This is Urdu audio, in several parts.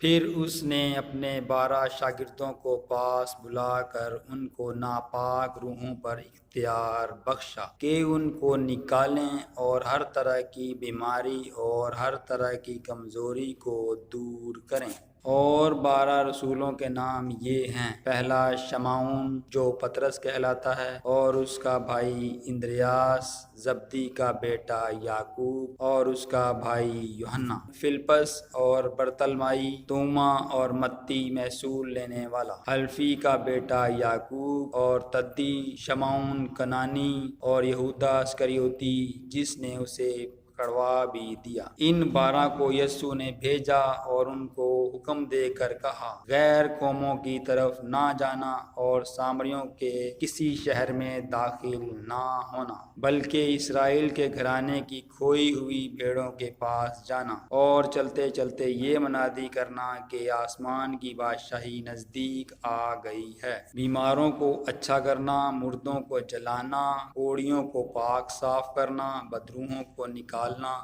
پھر اس نے اپنے 12 شاگردوں کو پاس بلا کر ان کو ناپاک روحوں پر اختیار بخشا کہ ان کو نکالیں اور ہر طرح کی بیماری اور ہر طرح کی کمزوری کو دور کریں۔ اور 12 رسولوں کے نام یہ ہیں: پہلا شمعون جو پطرس کہلاتا ہے، اور اس کا بھائی اندریاس، زبدی کا بیٹا یعقوب اور اس کا بھائی یوحنا، فلپس اور برتلمائی، توما اور متی محصول لینے والا، حلفی کا بیٹا یعقوب اور تدی، شمعون کنانی اور یہودا اسکریوتی جس نے اسے پکڑوا بھی دیا۔ ان 12 کو یسوع نے بھیجا اور ان کو حکم دے کر کہا: غیر قوموں کی طرف نہ جانا اور سامریوں کے کسی شہر میں داخل نہ ہونا، بلکہ اسرائیل کے گھرانے کی کھوئی ہوئی بھیڑوں کے پاس جانا، اور چلتے چلتے یہ منادی کرنا کہ آسمان کی بادشاہی نزدیک آ گئی ہے۔ بیماروں کو اچھا کرنا، مردوں کو جلانا، کوڑیوں کو پاک صاف کرنا، بدروحوں کو نکالنا۔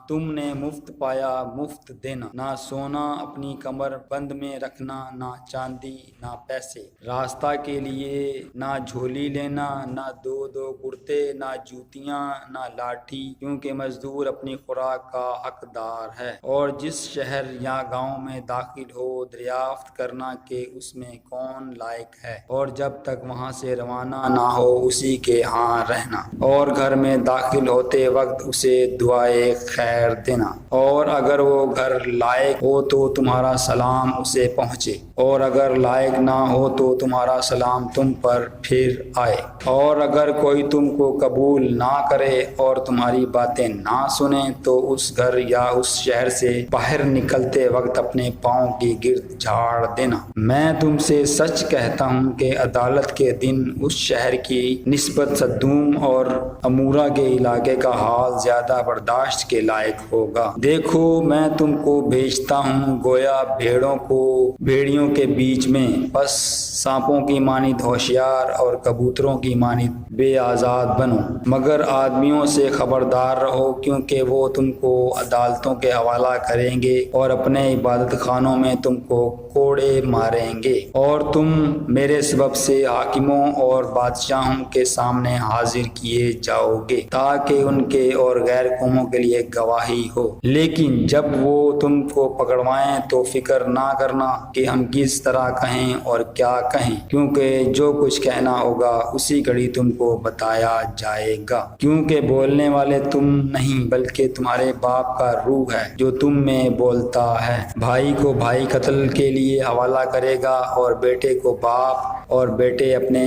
تم نے مفت پایا، مفت دینا۔ نہ سونا اپنی کمر بند میں رکھنا، نہ چاندی، نہ پیسے راستہ کے لیے، نہ جھولی لینا، نہ دو کرتے، نہ جوتیاں، نہ لاٹھی، کیونکہ مزدور اپنی خوراک کا حقدار ہے۔ اور جس شہر یا گاؤں میں داخل ہو دریافت کرنا کہ اس میں کون لائق ہے، اور جب تک وہاں سے روانہ نہ ہو اسی کے ہاں رہنا، اور گھر میں داخل ہوتے وقت اسے دعائے خیر دینا۔ اور اگر وہ گھر لائق ہو تو تمہارا سلام اسے پہنچے، اور اگر لائق نہ ہو تو تمہارا سلام تم پر پھر آئے۔ اور اگر کوئی تم کو قبول نہ کرے اور تمہاری باتیں نہ سنے تو اس گھر یا اس شہر سے باہر نکلتے وقت اپنے پاؤں کی گرد جھاڑ دینا۔ میں تم سے سچ کہتا ہوں کہ عدالت کے دن اس شہر کی نسبت سدوم اور عمورہ کے علاقے کا حال زیادہ برداشت کے لائق ہوگا۔ دیکھو میں تم کو بھیجتا ہوں گویا بھیڑیوں کے بیچ میں، پس سانپوں کی مانند ہوشیار اور کبوتروں کی مانند بے آزاد بنو، مگر آدمیوں سے خبردار رہو، کیونکہ وہ تم کو عدالتوں کے حوالہ کریں گے اور اپنے عبادت خانوں میں تم کو کوڑے ماریں گے، اور تم میرے سبب سے حاکموں اور بادشاہوں کے سامنے حاضر کیے جاؤ گے تاکہ ان کے اور غیر قوموں کے لیے گواہی ہو۔ لیکن جب وہ تم کو پکڑوائیں تو فکر نہ کرنا کہ ہم کس طرح کہیں اور کیا کہیں، کیونکہ جو کچھ کہنا ہوگا اسی گھڑی تم کو بتایا جائے گا، کیونکہ بولنے والے تم نہیں بلکہ تمہارے باپ کا روح ہے جو تم میں بولتا ہے۔ بھائی کو بھائی قتل کے لیے حوالہ کرے گا، اور بیٹے کو باپ، اور بیٹے اپنے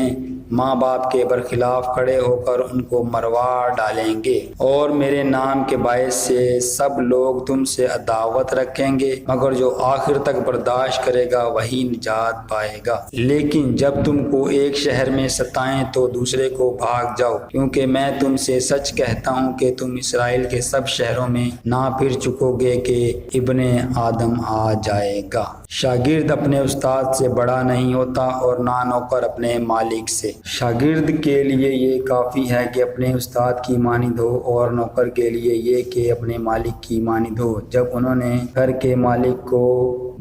ماں باپ کے برخلاف کھڑے ہو کر ان کو مروا ڈالیں گے، اور میرے نام کے باعث سے سب لوگ تم سے عداوت رکھیں گے، مگر جو آخر تک برداشت کرے گا وہی نجات پائے گا۔ لیکن جب تم کو ایک شہر میں ستائیں تو دوسرے کو بھاگ جاؤ، کیونکہ میں تم سے سچ کہتا ہوں کہ تم اسرائیل کے سب شہروں میں نہ پھر چکو گے کہ ابن آدم آ جائے گا۔ شاگرد اپنے استاد سے بڑا نہیں ہوتا، اور نہ نوکر اپنے مالک سے۔ شاگرد کے لیے یہ کافی ہے کہ اپنے استاد کی مانند ہو، اور نوکر کے لیے یہ کہ اپنے مالک کی مانند ہو۔ جب انہوں نے گھر کے مالک کو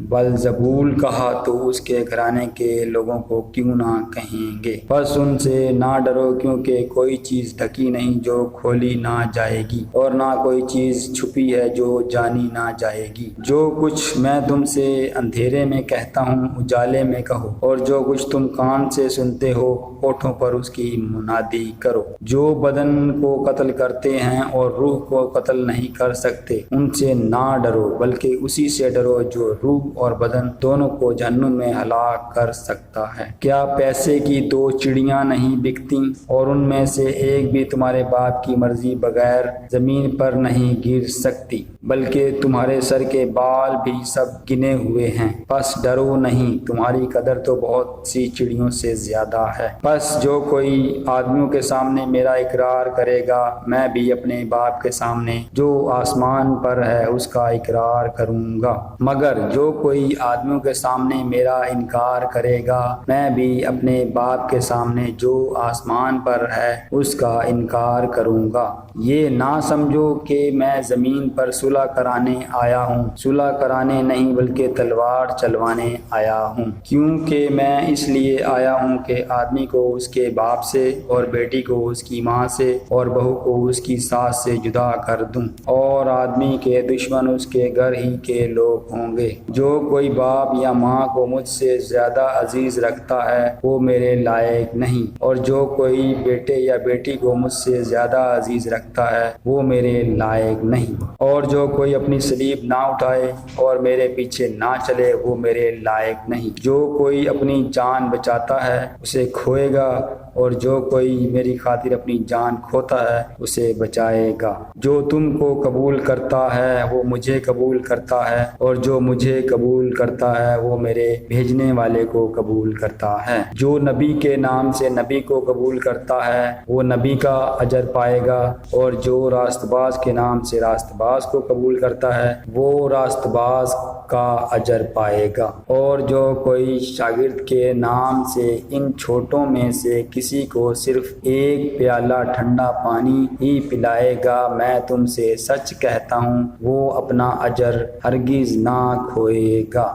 بلزبول کہا تو اس کے گھرانے کے لوگوں کو کیوں نہ کہیں گے؟ بس ان سے نہ ڈرو، کیونکہ کوئی چیز ڈھکی نہیں جو کھولی نہ جائے گی، اور نہ کوئی چیز چھپی ہے جو جانی نہ جائے گی۔ جو کچھ میں تم سے اندھیرے میں کہتا ہوں اجالے میں کہو، اور جو کچھ تم کان سے سنتے ہو ہونٹوں پر اس کی منادی کرو۔ جو بدن کو قتل کرتے ہیں اور روح کو قتل نہیں کر سکتے، ان سے نہ ڈرو، بلکہ اسی سے ڈرو جو روح اور بدن دونوں کو جہنم میں ہلاک کر سکتا ہے۔ کیا پیسے کی 2 چڑیاں نہیں بکتی، اور ان میں سے ایک بھی تمہارے باپ کی مرضی بغیر زمین پر نہیں گر سکتی؟ بلکہ تمہارے سر کے بال بھی سب گنے ہوئے ہیں۔ پس ڈرو نہیں، تمہاری قدر تو بہت سی چڑیوں سے زیادہ ہے۔ پس جو کوئی آدمیوں کے سامنے میرا اقرار کرے گا، میں بھی اپنے باپ کے سامنے جو آسمان پر ہے اس کا اقرار کروں گا۔ مگر جو کوئی آدمیوں کے سامنے میرا انکار کرے گا میں بھی اپنے باپ کے سامنے جو آسمان پر ہے اس کا انکار کروں گا۔ یہ نہ سمجھو کہ میں زمین پر صلح کرانے آیا ہوں، صلح کرانے نہیں بلکہ تلوار چلوانے آیا ہوں، کیونکہ میں اس لیے آیا ہوں کہ آدمی کو اس کے باپ سے اور بیٹی کو اس کی ماں سے اور بہو کو اس کی ساس سے جدا کر دوں، اور آدمی کے دشمن اس کے گھر ہی کے لوگ ہوں گے۔ جو کوئی باپ یا ماں کو مجھ سے زیادہ عزیز رکھتا ہے وہ میرے لائق نہیں، اور جو کوئی بیٹے یا بیٹی کو مجھ سے زیادہ عزیز رکھتا ہے وہ میرے لائق نہیں، اور جو کوئی اپنی صلیب نہ اٹھائے اور میرے پیچھے نہ چلے وہ میرے لائق نہیں۔ جو کوئی اپنی جان بچاتا ہے اسے کھوئے گا، اور جو کوئی میری خاطر اپنی جان کھوتا ہے اسے بچائے گا۔ جو تم کو قبول کرتا ہے وہ مجھے قبول کرتا ہے، اور جو مجھے قبول کرتا ہے وہ میرے بھیجنے والے کو قبول کرتا ہے۔ جو نبی کے نام سے نبی کو قبول کرتا ہے وہ نبی کا اجر پائے گا، اور جو راست باز کے نام سے راست باز کو قبول کرتا ہے وہ راست باز کا اجر پائے گا۔ اور جو کوئی شاگرد کے نام سے ان چھوٹوں میں سے کسی کو صرف ایک پیالہ ٹھنڈا پانی ہی پلائے گا میں تم سے سچ کہتا ہوں وہ اپنا اجر ہرگز نہ کھوئے گا۔